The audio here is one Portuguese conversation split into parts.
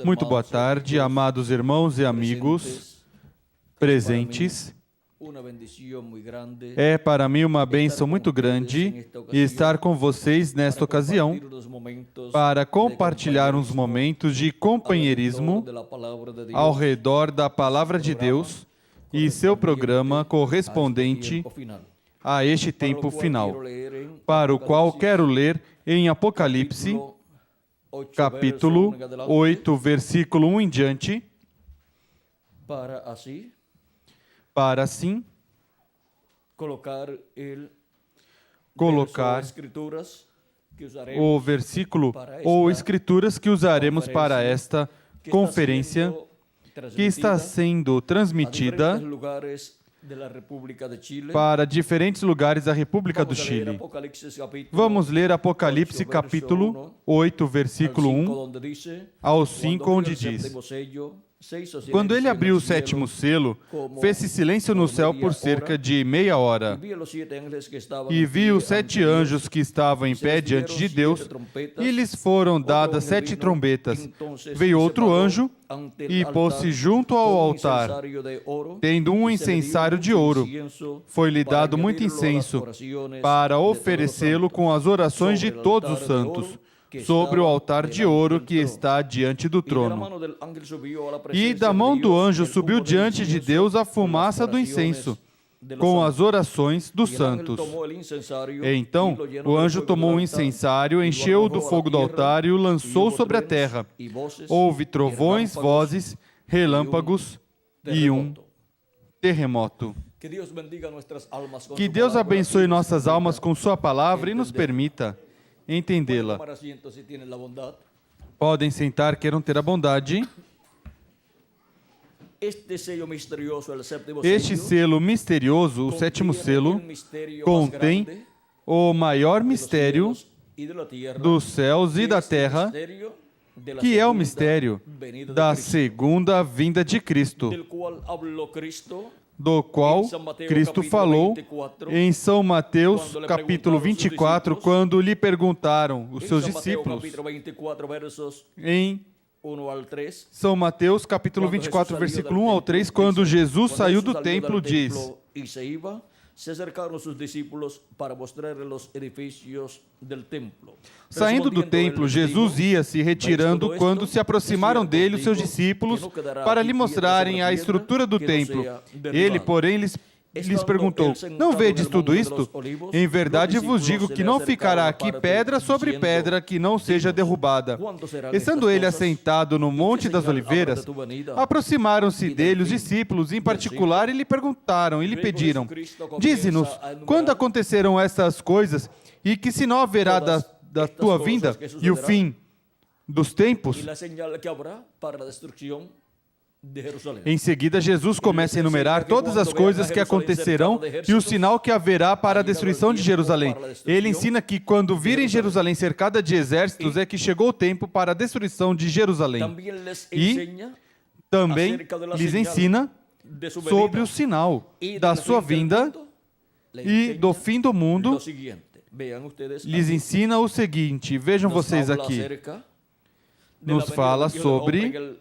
Muito boa tarde, amados irmãos e amigos presentes. É para mim uma bênção muito grande estar com vocês nesta ocasião para compartilhar uns momentos de companheirismo ao redor da Palavra de Deus e seu programa correspondente a este tempo final, para o qual quero ler em Apocalipse, capítulo 8, versículo 1 em diante, para assim colocar o versículo ou escrituras que usaremos para esta conferência que está sendo transmitida para diferentes lugares da República do Chile. Vamos ler Apocalipse capítulo 8, versículo 1 ao 5, onde diz: Quando ele abriu o sétimo selo, fez-se silêncio no céu por cerca de meia hora. E vi os 7 anjos que estavam em pé diante de Deus, e lhes foram dadas 7 trombetas. Veio outro anjo e pôs-se junto ao altar, tendo um incensário de ouro. Foi-lhe dado muito incenso para oferecê-lo com as orações de todos os santos, sobre o altar de ouro que está diante do trono. E da mão do anjo subiu diante de Deus a fumaça do incenso, com as orações dos santos. Então o anjo tomou um incensário, encheu-o do fogo do altar e o lançou sobre a terra. Houve trovões, vozes, relâmpagos e um terremoto. Que Deus abençoe nossas almas com sua palavra e nos permita entendê-la. Podem sentar, queiram ter a bondade. Este selo misterioso, o sétimo selo, contém o maior mistério dos céus e da terra, que é o mistério da segunda vinda de Cristo, do qual Cristo falou em São Mateus, capítulo 24, quando lhe perguntaram os seus discípulos. Em São Mateus, capítulo 24, versículo 1 ao 3, quando Jesus saiu do templo, diz: Saindo do templo, Jesus ia se retirando quando se aproximaram dele os seus discípulos para lhe mostrarem a estrutura do templo. Ele, porém, lhes perguntou: Não vedes tudo isto? Em verdade vos digo que não ficará aqui pedra sobre pedra que não seja derrubada. Estando ele assentado no Monte das Oliveiras, aproximaram-se dele os discípulos em particular e lhe perguntaram e lhe pediram: Dize-nos, quando acontecerão essas coisas e que sinal haverá da tua vinda e o fim dos tempos? Em seguida, Jesus começa a enumerar todas as coisas que acontecerão e o sinal que haverá para a destruição de Jerusalém. Ele ensina que quando virem Jerusalém cercada de exércitos é que chegou o tempo para a destruição de Jerusalém. E também lhes ensina sobre o sinal da sua vinda e do fim do mundo. Lhes ensina o seguinte, vejam vocês aqui, nos fala sobre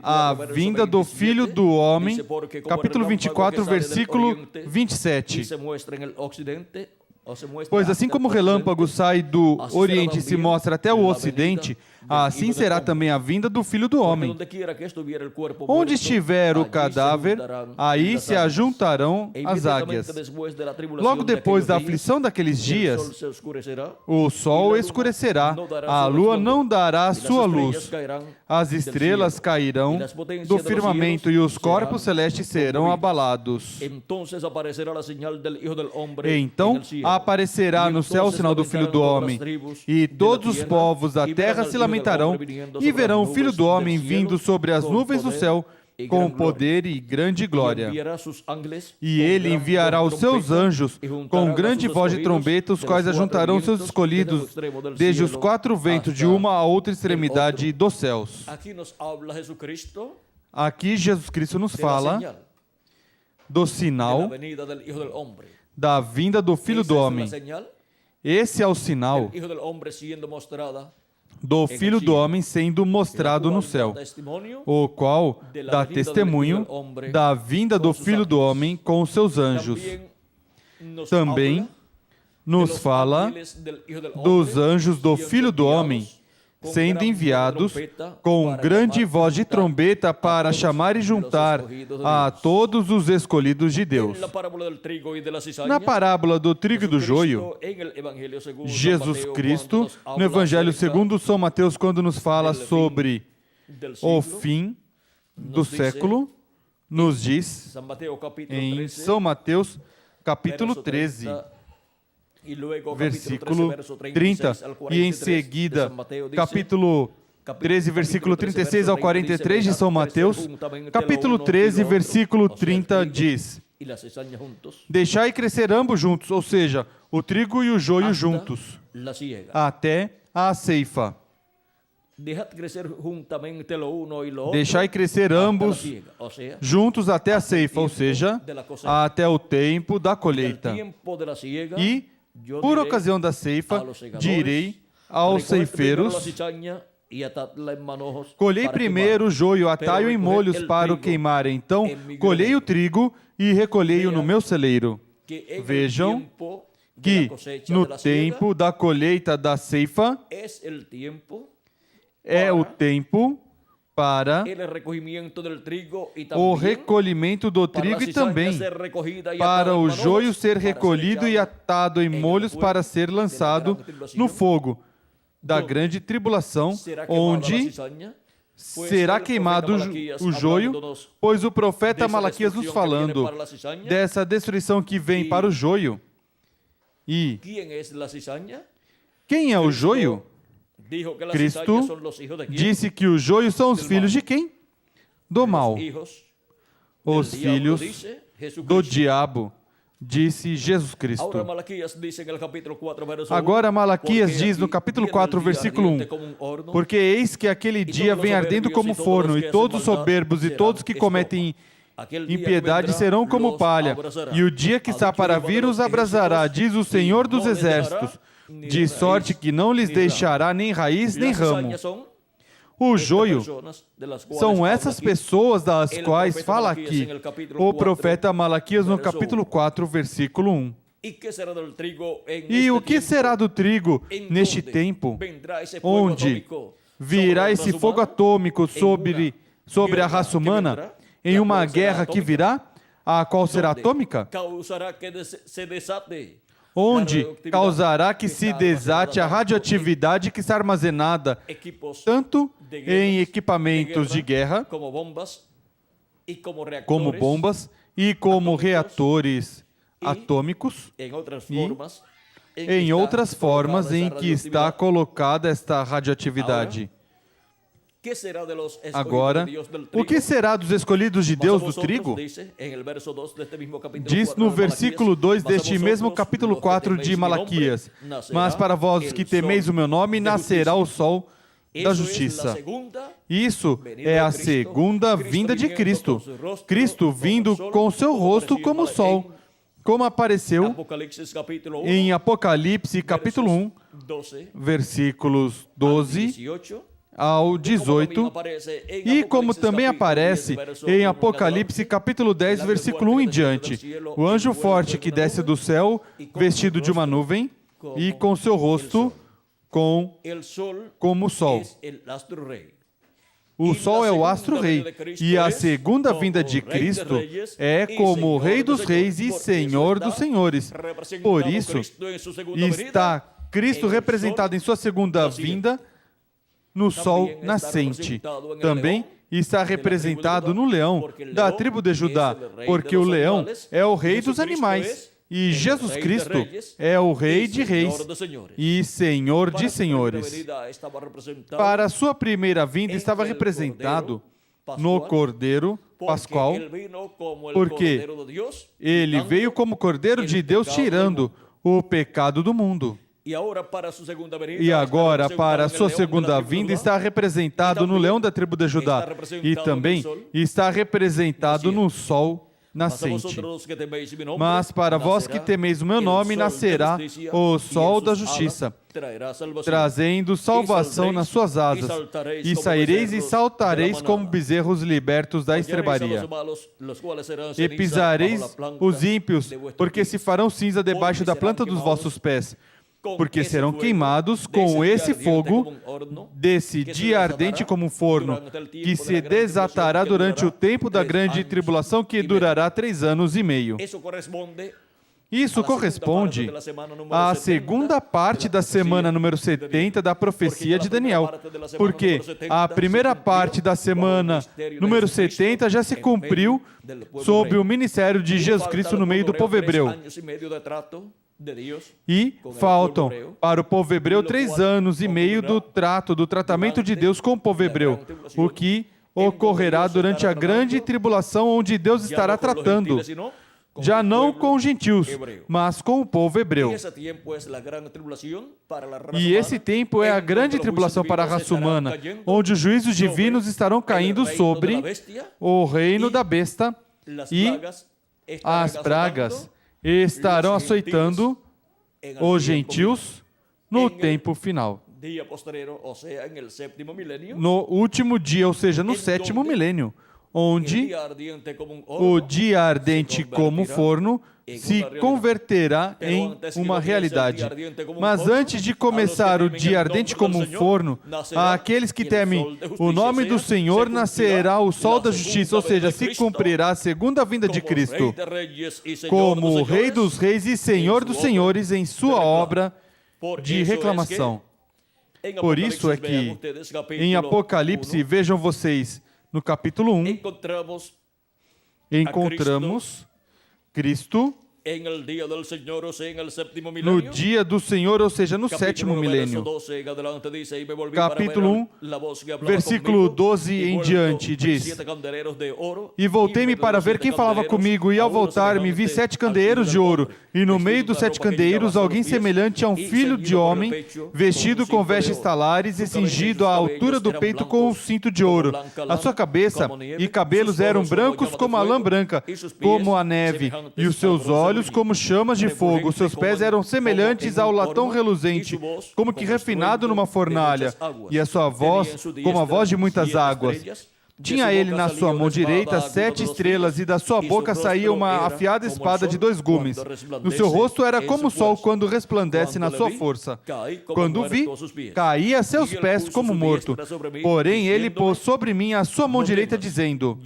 a vinda do Filho do Homem, capítulo 24, versículo 27. Pois assim como o relâmpago sai do Oriente e se mostra até o Ocidente, assim será também a vinda do Filho do Homem. Onde estiver o cadáver, aí se ajuntarão as águias. Logo depois da aflição daqueles dias, o sol escurecerá, a lua não dará sua luz, as estrelas cairão do firmamento e os corpos celestes serão abalados. Então aparecerá no céu o sinal do Filho do Homem, e todos os povos da terra se lamentarão e verão o Filho do Homem vindo sobre as nuvens do céu com poder e grande glória. E ele enviará os seus anjos com grande voz de trombeta, os quais ajuntarão seus escolhidos desde os 4 ventos de uma a outra extremidade dos céus. Aqui Jesus Cristo nos fala do sinal da vinda do Filho do Homem. Esse é o sinal do Filho do Homem sendo mostrado no céu, o qual dá testemunho da vinda do Filho do Homem com os seus anjos. Também nos fala dos anjos do Filho do Homem, sendo enviados com grande voz de trombeta para chamar e juntar a todos os escolhidos de Deus. Na parábola do trigo e do joio, Jesus Cristo, no Evangelho segundo São Mateus, quando nos fala sobre o fim do século, nos diz, em São Mateus, capítulo 13, versículo 30, e em seguida, capítulo 13, versículo 36 ao 43 de São Mateus, capítulo 13, versículo 30 diz: deixai crescer ambos juntos, ou seja, o trigo e o joio juntos, até a ceifa. Deixai crescer ambos juntos até a ceifa, ou seja, até o tempo da colheita. E por ocasião da ceifa, direi aos ceifeiros: colhei primeiro o joio, atai-o em molhos para o queimar. Então, colhei o trigo e recolhei-o no meu celeiro. Vejam que no tempo da colheita da ceifa é o tempo para o recolhimento do trigo e também para o joio ser recolhido e atado em molhos para ser lançado no fogo da grande tribulação, onde será queimado o joio, pois o profeta Malaquias nos falando dessa destruição que vem para o joio. E quem é o joio? Cristo disse que o joio são os filhos de quem? Do mal. Os filhos do diabo, disse Jesus Cristo. Agora Malaquias diz no capítulo 4, versículo 1, porque eis que aquele dia vem ardendo como forno, e todos os soberbos e todos que cometem impiedade serão como palha, e o dia que está para vir os abrasará, diz o Senhor dos Exércitos, de sorte que não lhes deixará nem raiz nem ramo. O joio são essas pessoas das quais fala aqui o profeta Malaquias no capítulo 4, versículo 1. E o que será do trigo neste tempo, onde virá esse fogo atômico sobre a raça humana, em uma guerra que virá, a qual será atômica? Onde causará que se desate a radioatividade que está armazenada tanto em equipamentos de guerra, como bombas e como reatores atômicos, e em outras formas em que está colocada esta radioatividade. Agora, o que será dos escolhidos de Deus do trigo? Diz no versículo 2 deste mesmo capítulo 4 de Malaquias: mas para vós que temeis o meu nome, nascerá o sol da justiça. Isso é a segunda vinda de Cristo. Cristo vindo com o seu rosto como o sol, como apareceu em Apocalipse capítulo 1, versículos 12 ao 18, e como também aparece em Apocalipse capítulo 10, versículo 1 em diante, o anjo forte que desce do céu, vestido de uma nuvem, e com seu rosto como o sol. O sol é o astro-rei, e a segunda vinda de Cristo é como Rei dos Reis e Senhor dos Senhores. Por isso, está Cristo representado em sua segunda vinda no sol nascente. Também está representado no leão da tribo de Judá, porque o leão é o rei dos animais, e Jesus Cristo é o Rei de Reis e Senhor de Senhores. Para a sua primeira vinda estava representado no Cordeiro Pascual, porque ele veio como Cordeiro de Deus tirando o pecado do mundo. E agora, para a sua segunda vinda, está representado no leão da tribo de Judá. E também está representado no sol nascente. Mas para vós que temeis o meu nome, nascerá o sol da justiça, trazendo salvação nas suas asas, e saireis e saltareis como bezerros libertos da estrebaria. E pisareis os ímpios, porque se farão cinza debaixo da planta dos vossos pés, porque serão queimados com esse fogo desse dia ardente como um forno, que se desatará durante o tempo da grande tribulação, que durará 3 anos e meio. Isso corresponde à segunda parte da semana número 70 da profecia de Daniel, porque a primeira parte da semana número 70 já se cumpriu sob o ministério de Jesus Cristo no meio do povo hebreu. E faltam para o povo hebreu 3 anos e meio do tratamento de Deus com o povo hebreu, o que ocorrerá durante a grande tribulação, onde Deus estará tratando, já não com os gentios, mas com o povo hebreu. E esse tempo é a grande tribulação para a raça humana, onde os juízos divinos estarão caindo sobre o reino da besta, e as pragas estarão açoitando os gentios no tempo final. No último dia, ou seja, no 7º milênio, onde o dia ardente como forno se converterá em uma realidade. Mas antes de começar o dia ardente como um forno, àqueles que temem o nome do Senhor nascerá o sol da justiça, ou seja, se cumprirá a segunda vinda de Cristo, como o Rei dos Reis e Senhor dos Senhores em sua obra de reclamação. Por isso é que em Apocalipse, vejam vocês, no capítulo 1, encontramos Cristo no dia do Senhor, ou seja, no 7º milênio. Capítulo 1, versículo 12 em diante, diz: E voltei-me para ver quem falava comigo, e ao voltar-me vi 7 candeeiros de ouro, e no meio dos 7 candeeiros alguém semelhante a um filho de homem, vestido com vestes talares e cingido à altura do peito com um cinto de ouro. A sua cabeça e cabelos eram brancos como a lã branca, como a neve, e os seus olhos como chamas de fogo. Os seus pés eram semelhantes ao latão reluzente, como que refinado numa fornalha, e a sua voz como a voz de muitas águas. Tinha ele na sua mão direita 7 estrelas, e da sua boca saía uma afiada espada de 2 gumes. No seu rosto era como o sol quando resplandece na sua força. Quando o vi, caí a seus pés como morto. Porém ele pôs sobre mim a sua mão direita, dizendo: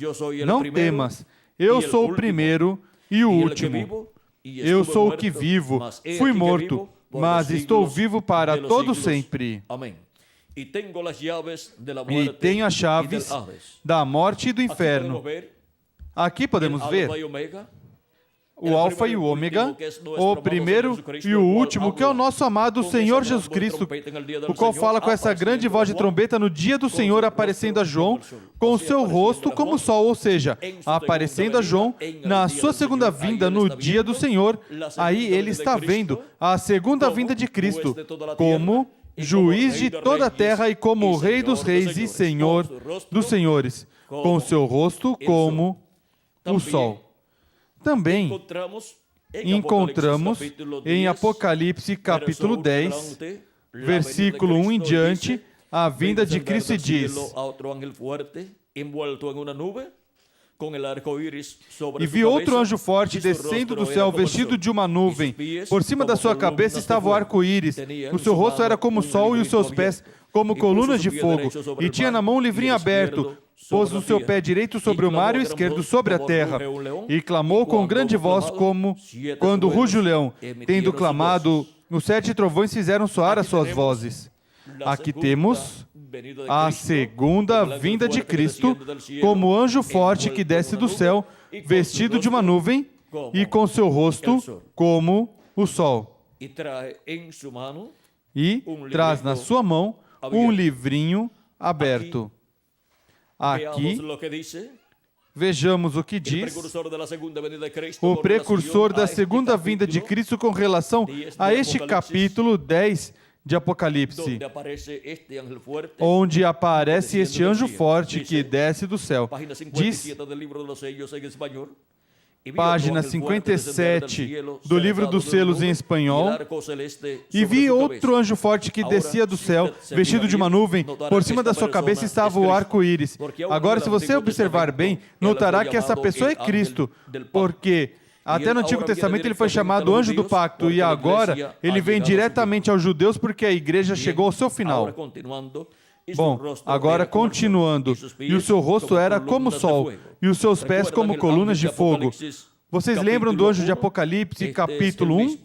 Não temas, eu sou o primeiro e o último. Eu sou o que vivo, fui morto, mas estou vivo para todo sempre. E tenho as chaves da morte e do inferno. Aqui podemos ver o Alfa e o Ômega, o primeiro e o último, que é o nosso amado Senhor Jesus Cristo, o qual fala com essa grande voz de trombeta no dia do Senhor, aparecendo a João com o seu rosto como o sol, ou seja, aparecendo a João na sua segunda vinda no dia do Senhor. Aí ele está vendo a segunda vinda de Cristo como juiz de toda a terra e como o Rei dos Reis e Senhor dos Senhores, com o seu rosto como o sol. Também encontramos em Apocalipse capítulo 10, versículo 1 em diante, a vinda de Cristo, e diz: E vi outro anjo forte descendo do céu, vestido de uma nuvem. Por cima da sua cabeça estava o arco-íris. O seu rosto era como o sol e os seus pés como colunas de fogo. E tinha na mão um livrinho aberto. Pôs o seu pé direito sobre o mar e o esquerdo sobre a terra. E clamou com grande voz, como quando ruge o leão. Tendo clamado, os 7 trovões fizeram soar as suas vozes. Aqui temos a segunda vinda de Cristo, como anjo forte que desce do céu, vestido de uma nuvem e com seu rosto como o sol. E traz na sua mão um livrinho aberto. Aqui, vejamos o que diz o precursor da segunda vinda de Cristo com relação a este capítulo 10 de Apocalipse, onde aparece este anjo forte que desce do céu. Diz página 57 do livro dos selos em espanhol, e vi outro anjo forte que descia do céu, vestido de uma nuvem, por cima da sua cabeça estava o arco-íris. Agora, se você observar bem, notará que essa pessoa é Cristo, porque até no Antigo Testamento ele foi chamado anjo do pacto, e agora ele vem diretamente aos judeus porque a igreja chegou ao seu final. Bom, agora continuando, e o seu rosto era como o sol, e os seus pés como colunas de fogo. Vocês lembram do anjo de Apocalipse, capítulo 1?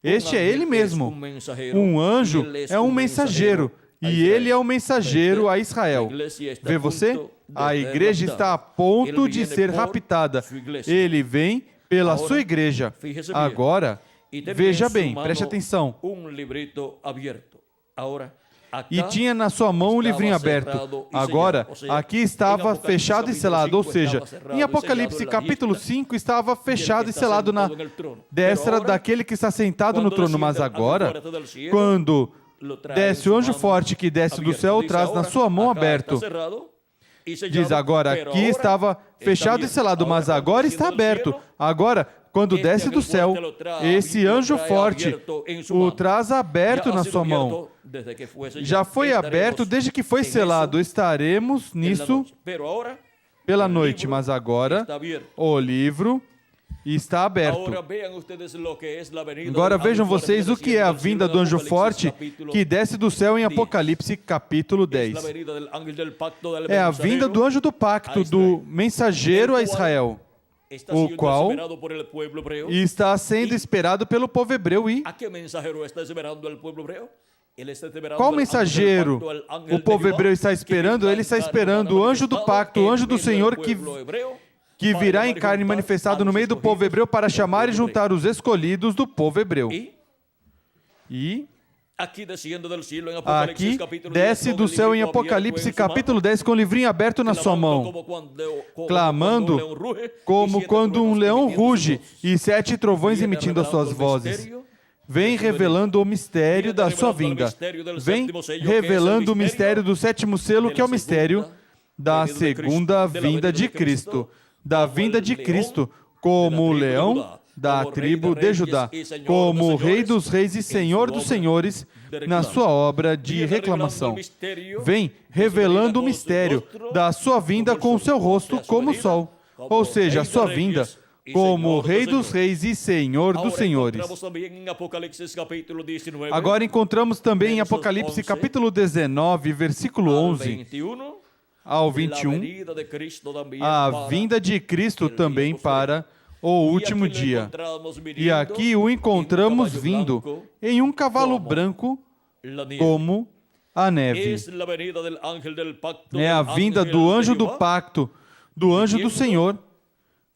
Este é ele mesmo. Um anjo é um mensageiro, e ele é um mensageiro a Israel. Vê você? A igreja está a ponto de ser raptada. Ele vem pela sua igreja. Agora, veja bem, preste atenção. E tinha na sua mão um livrinho aberto. Agora, aqui estava fechado e selado, ou seja, em Apocalipse capítulo 5 estava fechado e selado na destra daquele que está sentado no trono. Mas agora, quando desce o anjo forte que desce do céu, traz na sua mão aberto. Diz agora, aqui estava fechado e selado, mas agora está aberto. Agora, quando desce do céu, esse anjo forte o traz aberto na sua mão. Já foi aberto desde que foi selado. Estaremos nisso pela noite, mas agora o livro está aberto. Agora vejam vocês o que é a vinda do anjo forte que desce do céu em Apocalipse capítulo 10. É a vinda do anjo do pacto, do mensageiro a Israel, o qual está sendo esperado pelo povo hebreu. E qual mensageiro o povo hebreu está esperando? Ele está esperando o anjo do pacto, o anjo do Senhor que virá em carne manifestado no meio do povo hebreu para chamar e juntar os escolhidos do povo hebreu. E aqui desce do céu em Apocalipse capítulo 10 com o livrinho aberto na sua mão, clamando como quando um leão ruge e 7 trovões emitindo as suas vozes. Vem revelando o mistério da sua vinda. Vem revelando o mistério do 7º selo, que é o mistério da segunda vinda de Cristo. Da vinda de Cristo como o leão da tribo de Judá, como o Rei dos Reis e Senhor dos Senhores, na sua obra de reclamação. Vem revelando o mistério da sua vinda com o seu rosto como o sol, ou seja, a sua vinda como Rei dos Reis e Senhor dos Senhores. Agora encontramos também em Apocalipse capítulo 19, versículo 11 ao 21, a vinda de Cristo também para o último dia. E aqui o encontramos vindo em um cavalo branco como a neve. É a vinda do anjo do pacto, do anjo do Senhor,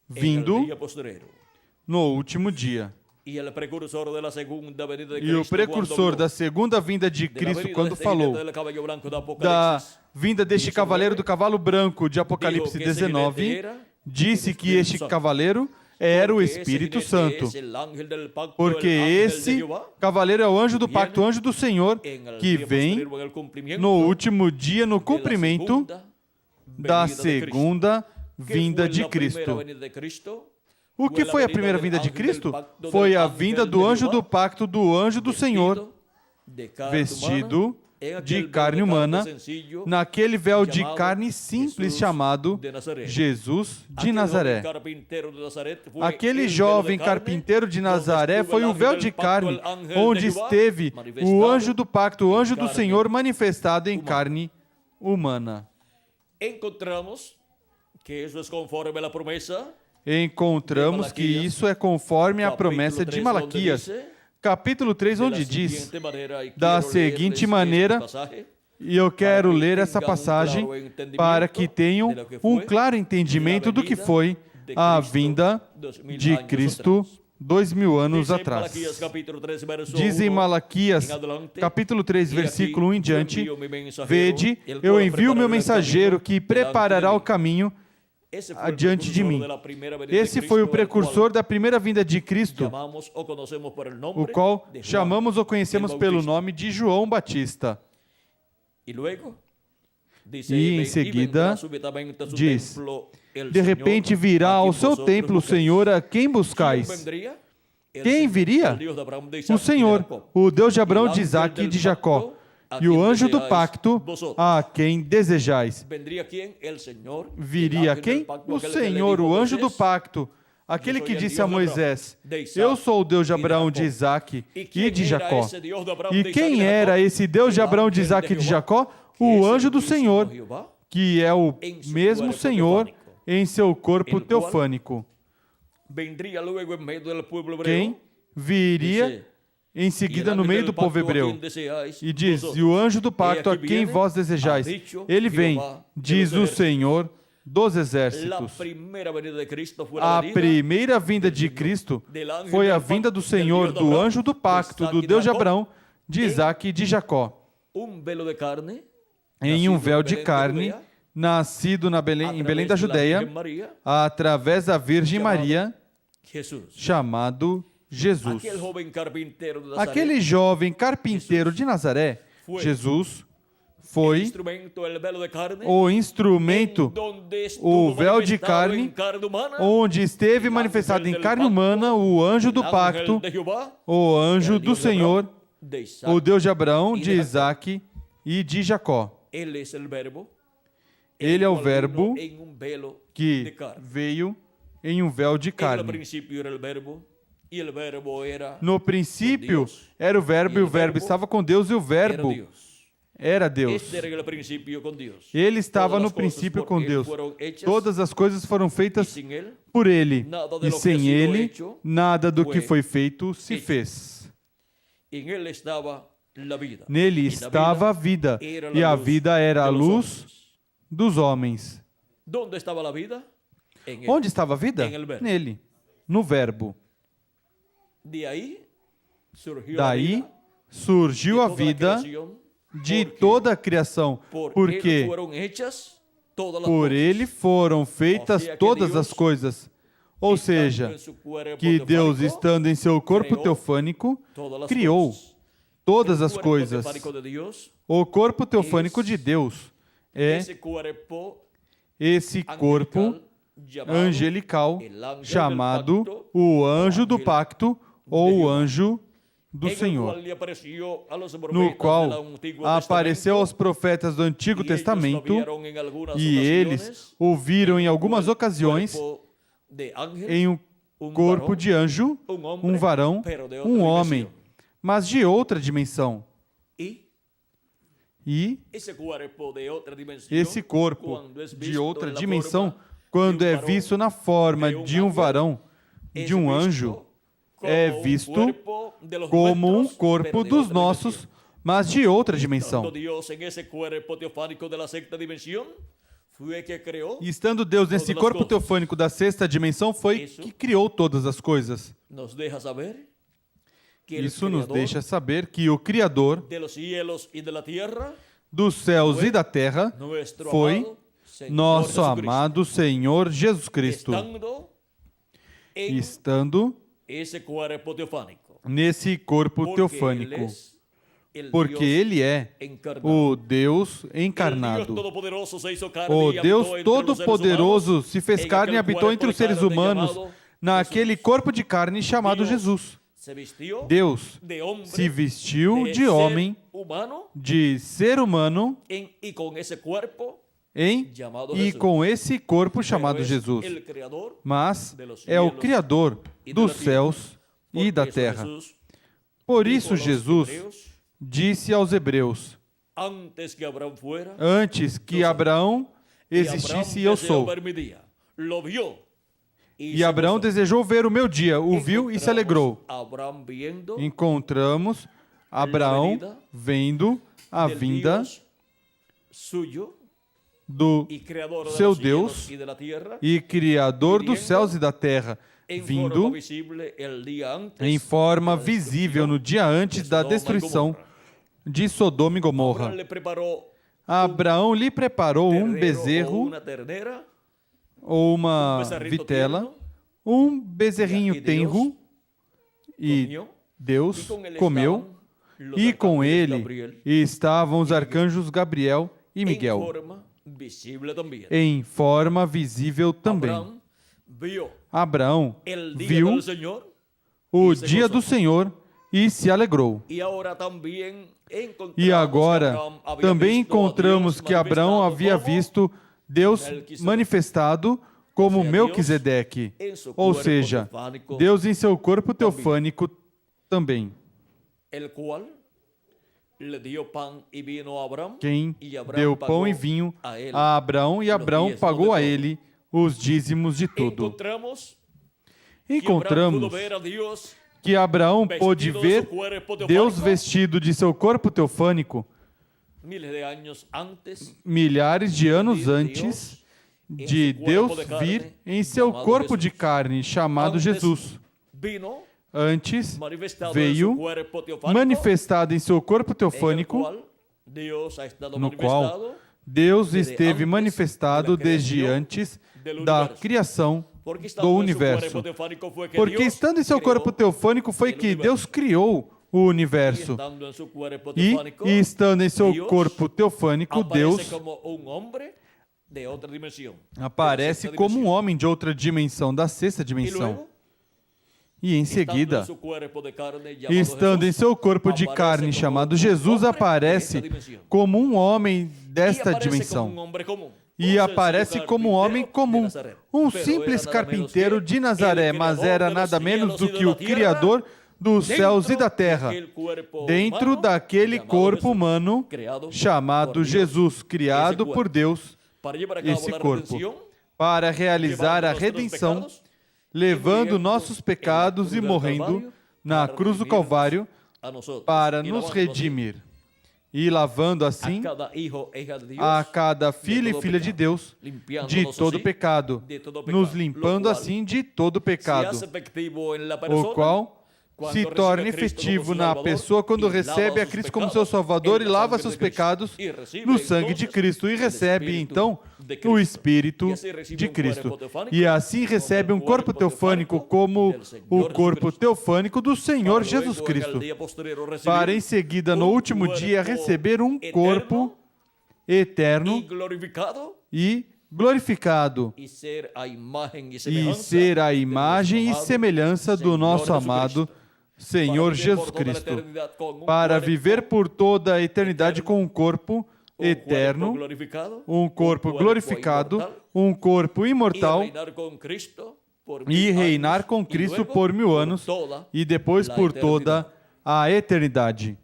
vindo no último dia. E o precursor da segunda vinda de Cristo, quando falou da vinda deste cavaleiro do cavalo branco de Apocalipse 19, disse que este cavaleiro era o Espírito Santo, porque esse cavaleiro é o anjo do pacto, o anjo do Senhor, que vem no último dia, no cumprimento da segunda vinda de Cristo. O que foi a primeira vinda de Cristo? Foi a vinda do anjo do pacto, do anjo do Senhor, vestido de carne humana, naquele véu de carne simples chamado Jesus de Nazaré. Aquele jovem carpinteiro de Nazaré foi o véu de carne onde esteve o anjo do pacto, o anjo do Senhor manifestado em carne humana. Encontramos que isso é conforme a promessa. Encontramos que isso é conforme a promessa de Malaquias, capítulo 3, onde diz da seguinte maneira, e eu quero ler essa passagem para que tenham um claro entendimento do que foi a vinda de Cristo 2000 anos atrás. Diz em Malaquias, capítulo 3, versículo 1 em diante, vede, eu envio o meu mensageiro que preparará o caminho adiante de mim. Esse foi o precursor da primeira vinda de Cristo, o qual chamamos ou conhecemos pelo nome de João Batista. E em seguida diz: de repente virá ao seu templo o Senhor a quem buscais. Quem viria? O Senhor, o Deus de Abraão, de Isaque e de Jacó, e o anjo do pacto a quem desejais. Viria quem? O Senhor, o anjo do pacto, aquele que disse a Moisés: eu sou o Deus de Abraão, de Isaque e de Jacó. E quem era esse Deus de Abraão, de Isaque e de Jacó? O anjo do Senhor, que é o mesmo Senhor em seu corpo teofânico. Quem viria em seguida no meio do povo hebreu. E diz: e o anjo do pacto a quem vós desejais. Ele vem, diz o Senhor dos exércitos. A primeira vinda de Cristo foi a vinda do Senhor, do anjo do pacto, do Deus de Abraão, de Isaque e de Jacó. Em um véu de carne, nascido em Belém da Judeia, através da Virgem Maria, chamado Jesus. Aquele jovem carpinteiro de Nazaré, Jesus, foi o instrumento, o véu de carne, onde esteve manifestado em carne humana o anjo do pacto, o anjo do Senhor, o Deus de Abraão, de Isaque e de Jacó. Ele é o Verbo que veio em um véu de carne. No princípio era o Verbo, e o Verbo estava com Deus, e o Verbo era Deus. Ele estava no princípio com Deus. Todas as coisas foram feitas por Ele, e sem Ele, nada do que foi feito se fez. Nele estava a vida, e a vida era a luz dos homens. Onde estava a vida? Nele, no Verbo. Daí surgiu a vida de toda a criação, porque por Ele foram feitas todas as coisas. Ou seja, que Deus, estando em seu corpo teofânico, criou todas as coisas. O corpo teofânico de Deus é esse corpo angelical chamado o anjo do pacto ou o anjo do Senhor, no qual apareceu aos profetas do Antigo Testamento, e eles o viram em algumas ocasiões em um corpo de anjo, um varão, um homem, mas de outra dimensão. E esse corpo de outra dimensão, quando é visto na forma de um varão, de um anjo, é visto como um corpo dos nossos, mas de outra dimensão. E estando Deus nesse corpo teofânico da sexta dimensão, foi que criou todas as coisas. Isso nos deixa saber que o Criador dos céus e da terra foi nosso amado Senhor Jesus Cristo, estando nesse corpo teofânico, porque Ele é o Deus encarnado. O Deus Todo-Poderoso se fez carne e habitou entre os seres humanos naquele corpo de carne chamado Jesus. Deus se vestiu de homem, de ser humano, e com esse corpo chamado Jesus. Mas é o Criador dos céus e da terra. Por isso Jesus disse aos hebreus: antes que Abraão existisse, eu sou. E Abraão desejou ver o meu dia, o viu e se alegrou. Encontramos Abraão vendo a vinda do seu Deus e Criador dos céus e da terra, vindo em forma visível no dia antes da destruição de Sodoma e Gomorra. Abraão lhe preparou um bezerro ou uma vitela, um bezerrinho tenro, e Deus comeu, e com ele estavam os arcanjos Gabriel e Miguel, em forma visível também. Abraão viu o dia do Senhor e se alegrou. E agora também encontramos que Abraão havia visto Deus manifestado como Melquisedeque, ou seja, Deus em seu corpo teofânico também. Quem deu pão e vinho a Abraão, e Abraão pagou a ele os dízimos de tudo. Encontramos que Abraão pôde ver Deus vestido de seu corpo teofânico milhares de anos antes de Deus vir em seu corpo de carne, chamado Jesus. Antes veio manifestado em seu corpo teofânico, no qual Deus esteve manifestado desde antes da criação do universo. Porque estando em seu corpo teofânico foi que Deus criou o universo. E estando em seu corpo teofânico, Deus aparece como um homem de outra dimensão, da sexta dimensão. E em seguida, estando em seu corpo de carne chamado Jesus, aparece como um homem desta dimensão. E aparece como um homem comum, um simples carpinteiro de Nazaré, mas era nada menos do que o Criador dos céus e da terra, dentro daquele corpo humano chamado Jesus, criado por Deus, esse corpo, para realizar a redenção, levando nossos pecados e morrendo na cruz do Calvário para nos redimir. E lavando assim a cada filho e filha de Deus de todo pecado, nos limpando assim de todo pecado, o qual se torna efetivo na pessoa quando recebe a Cristo como seu Salvador e lava seus pecados no sangue de Cristo e recebe então o Espírito de Cristo. E assim recebe um corpo teofânico como o corpo teofânico do Senhor Jesus Cristo, para em seguida no último dia receber um corpo eterno e glorificado e ser a imagem e semelhança do nosso amado Senhor Jesus Cristo, para viver por toda a eternidade com um corpo eterno, um corpo glorificado, um corpo imortal, e reinar com Cristo por 1000 anos e depois por toda a eternidade.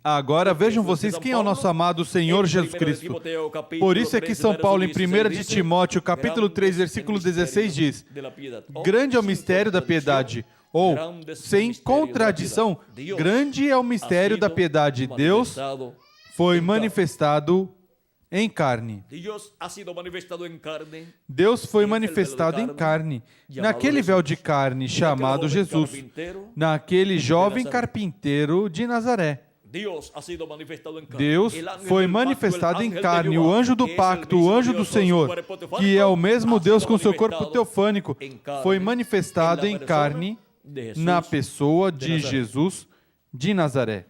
Agora vejam vocês quem é o nosso amado Senhor Jesus Cristo. Por isso é que São Paulo, em 1 de Timóteo, capítulo 3, versículo 16, diz: grande é o mistério da piedade, ou, sem contradição, grande é o mistério da piedade. Deus foi manifestado em carne. Deus foi manifestado em carne, naquele véu de carne chamado Jesus, naquele jovem carpinteiro de Nazaré. Deus foi manifestado em carne, o anjo do pacto, o anjo do Senhor, que é o mesmo Deus com seu corpo teofânico, foi manifestado em carne na pessoa de Jesus de Nazaré.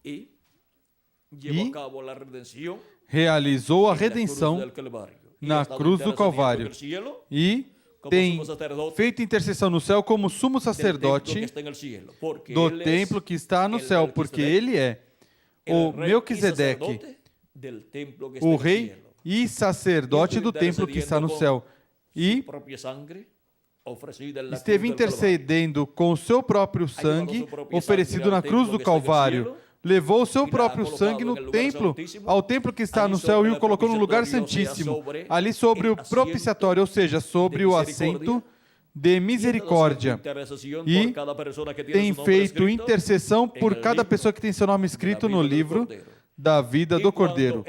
E realizou a redenção na cruz do Calvário e tem feito intercessão no céu como sumo sacerdote do templo que está no céu, porque ele é o Melquisedeque, o rei e sacerdote do templo que está no céu, e esteve intercedendo com o seu próprio sangue oferecido na cruz do Calvário. Levou o seu próprio sangue no templo, ao templo que está no céu, e o colocou no lugar santíssimo, ali sobre o propiciatório, ou seja, sobre o assento de misericórdia. E tem feito intercessão por cada pessoa que tem seu nome escrito no livro da vida do Cordeiro.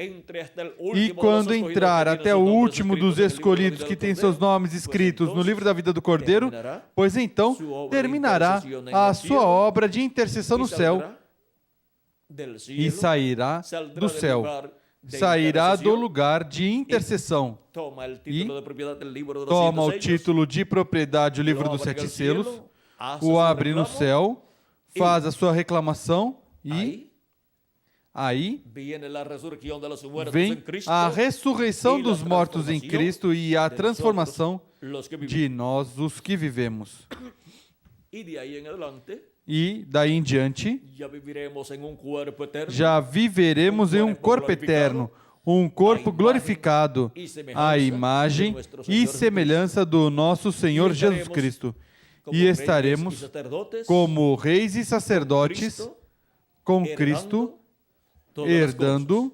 E quando entrar até o último dos escolhidos que tem seus nomes escritos no livro da vida do Cordeiro, pois então terminará a sua obra de intercessão no céu, e sairá do céu, sairá do lugar de intercessão e toma o título de propriedade, o livro dos 7 selos, o abre no céu, faz a sua reclamação e aí vem a ressurreição dos mortos em Cristo e a transformação de nós, os que vivemos. E daí em diante, já viveremos em um corpo eterno, um corpo glorificado, à imagem e semelhança do nosso Senhor Jesus Cristo. E estaremos como reis e sacerdotes com Cristo, herdando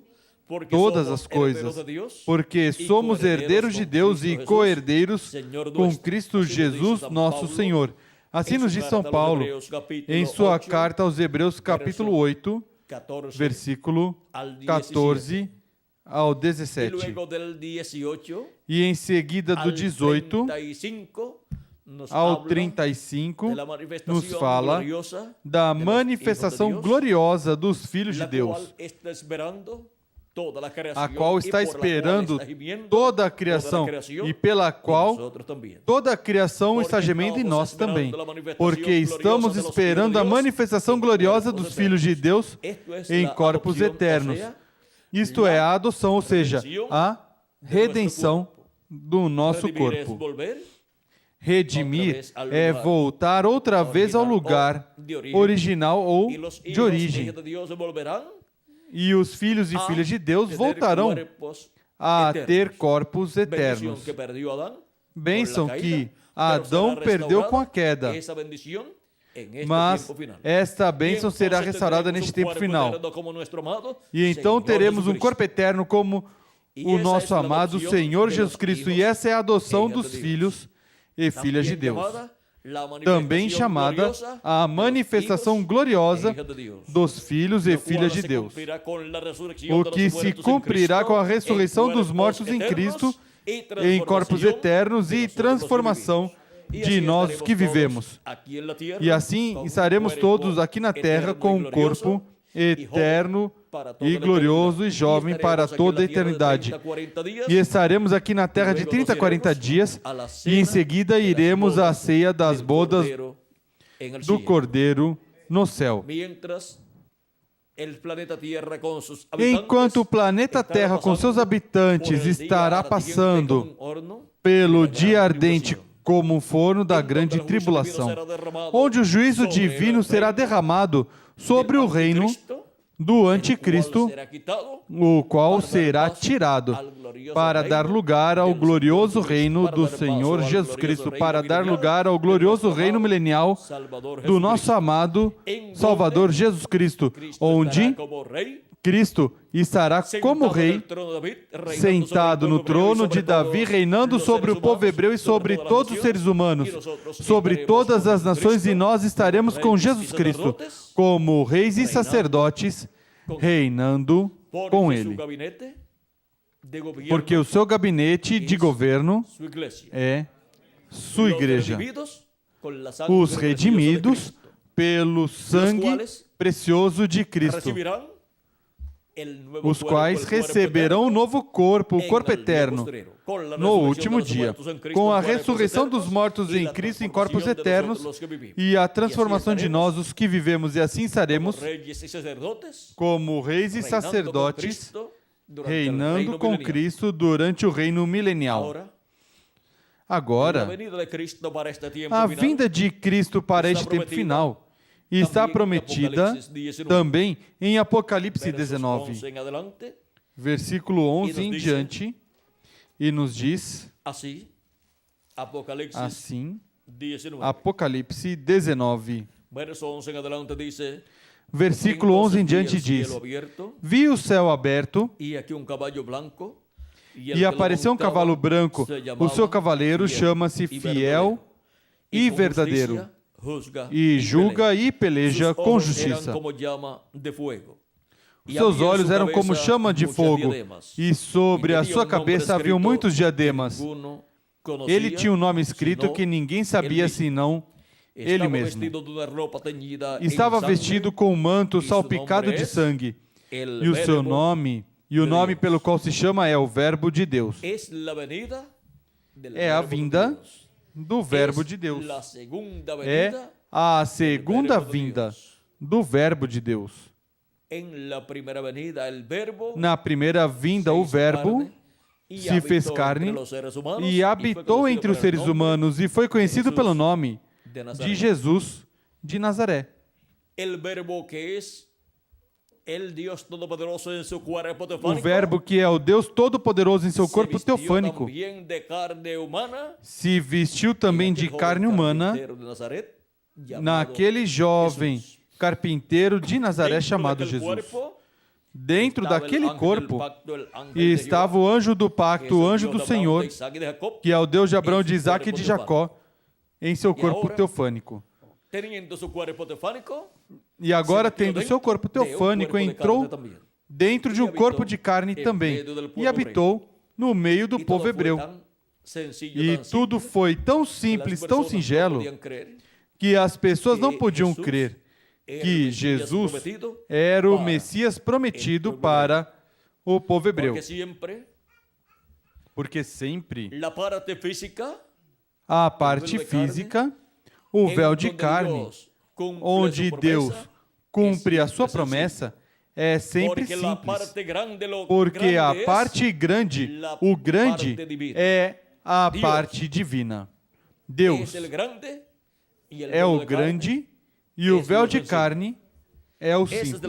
todas as coisas, porque somos herdeiros de Deus e co-herdeiros com Cristo Jesus, nosso Senhor. Assim nos diz São Paulo, em sua carta aos Hebreus, capítulo 8, versículo 14 ao 17. E em seguida do 18 ao 35, nos fala da manifestação gloriosa dos filhos de Deus, a qual está esperando toda a criação e pela qual toda a criação está gemendo em nós também, porque estamos esperando a manifestação gloriosa dos filhos de Deus em corpos eternos. Isto é a adoção, ou seja, a redenção do nosso corpo. Redimir é voltar outra vez ao lugar original ou de origem. E os filhos e filhas de Deus voltarão a ter corpos eternos. Bênção que Adão perdeu com a queda. Mas esta bênção será restaurada neste tempo final. E então teremos um corpo eterno como o nosso amado Senhor Jesus Cristo. E essa é a adoção dos filhos e filhas de Deus, também chamada a manifestação gloriosa dos filhos e filhas de Deus, o que se cumprirá com a ressurreição dos mortos em Cristo, em corpos eternos e transformação de nós que vivemos. E assim estaremos todos aqui na terra com um corpo eterno e glorioso e jovem para toda a eternidade. E estaremos aqui na terra de 30 a 40 dias e em seguida iremos à ceia das bodas do Cordeiro no céu. Enquanto o planeta Terra com seus habitantes estará passando pelo dia ardente como um forno da grande tribulação, onde o juízo divino será derramado sobre o reino do anticristo, o qual será tirado para dar lugar ao glorioso reino do Senhor Jesus Cristo, para dar lugar ao glorioso reino milenial do nosso amado Salvador Jesus Cristo, onde Cristo estará como rei, sentado no trono de Davi, reinando sobre o povo hebreu e sobre todos os seres humanos, sobre todas as nações, e nós estaremos com Jesus Cristo, como reis e sacerdotes, reinando com Ele. Porque o seu gabinete de governo é sua igreja, os redimidos pelo sangue precioso de Cristo, os quais receberão o novo corpo, o corpo eterno, no último dia, com a ressurreição dos mortos em Cristo em corpos eternos e a transformação de nós, os que vivemos, e assim estaremos como reis e sacerdotes, reinando com Cristo durante o reino milenial. Agora, a vinda de Cristo para este tempo final está prometida também em Apocalipse 19, versículo 11 em diante, e nos diz assim, Apocalipse 19, versículo 11 em diante diz: Vi o céu aberto, e apareceu um cavalo branco, o seu cavaleiro chama-se Fiel e Verdadeiro, e julga e peleja com justiça. Seus olhos eram como chama de fogo, e sobre a sua cabeça haviam muitos diademas. Ele tinha um nome escrito que ninguém sabia senão ele mesmo. Estava vestido com um manto salpicado de sangue, e o seu nome, e o nome pelo qual se chama é o Verbo de Deus. É a vinda do Verbo de Deus. É a segunda vinda do Verbo de Deus. Na primeira vinda, o Verbo se fez carne e habitou entre os seres humanos e foi conhecido pelo nome de Jesus de Nazaré. O Verbo que é o Deus Todo-Poderoso em seu corpo teofânico se vestiu também de carne humana naquele jovem carpinteiro de Nazaré chamado Jesus. Dentro daquele corpo estava o anjo do pacto, o anjo do Senhor, que é o Deus de Abraão, de Isaac e de Jacó, em seu corpo teofânico. E agora, tendo seu corpo teofânico, entrou dentro de um corpo de carne também e habitou no meio do povo hebreu. E tudo foi tão simples, tão singelo, que as pessoas não podiam crer que Jesus era o Messias prometido para o povo hebreu. Porque sempre a parte física, o véu de carne, onde Deus cumpre a sua promessa, é sempre simples. Porque a parte grande, o grande, é a parte divina. Deus é o grande e o véu de carne é o simples.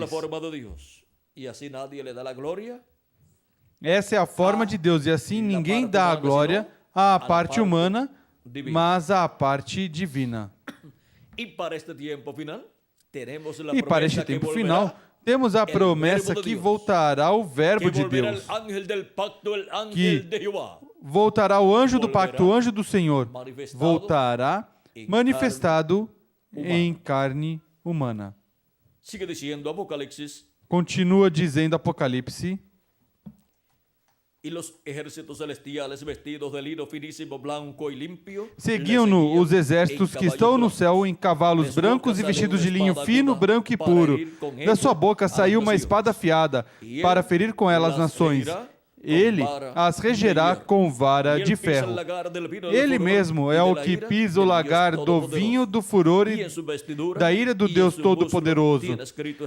Essa é a forma de Deus, e assim ninguém dá a glória à parte humana, mas à parte divina. E para este tempo final, temos a promessa que voltará o Verbo de Deus, que voltará o anjo do pacto, o anjo do Senhor, voltará manifestado em carne humana. Continua dizendo Apocalipse. Seguiam-no os exércitos que estão no céu em cavalos brancos e vestidos de linho fino, branco e puro. Da sua boca saiu uma espada afiada para ferir com ela as nações. Ele as regerá com vara de ferro. Ele mesmo é o que pisa o lagar do vinho do furor e da ira do Deus Todo-Poderoso.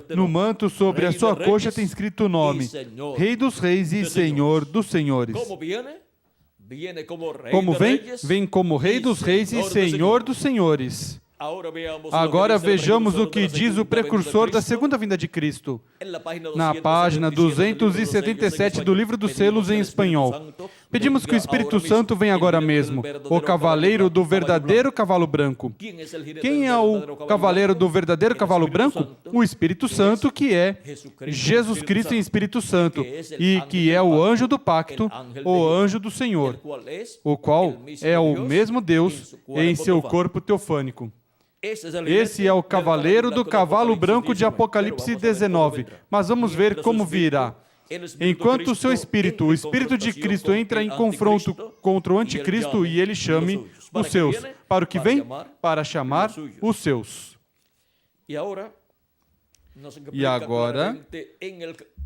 No manto sobre a sua coxa tem escrito o nome: Rei dos Reis e Senhor dos Senhores. Como vem? Vem como Rei dos Reis e Senhor dos Senhores. Agora vejamos o que diz o precursor da segunda vinda de Cristo. Na página 277 do Livro dos Selos em espanhol. Pedimos que o Espírito Santo venha agora mesmo, o cavaleiro do verdadeiro cavalo branco. Quem é o cavaleiro do verdadeiro cavalo branco? O Espírito Santo, que é Jesus Cristo em Espírito Santo, e que é o anjo do pacto, o anjo do Senhor, o qual é o mesmo Deus em seu corpo teofânico. Esse é o cavaleiro do cavalo branco de Apocalipse 19. Mas vamos ver como virá. Enquanto o seu espírito, o Espírito de Cristo, entra em confronto contra o anticristo e ele chame os seus. Para o que vem? Para chamar os seus. E agora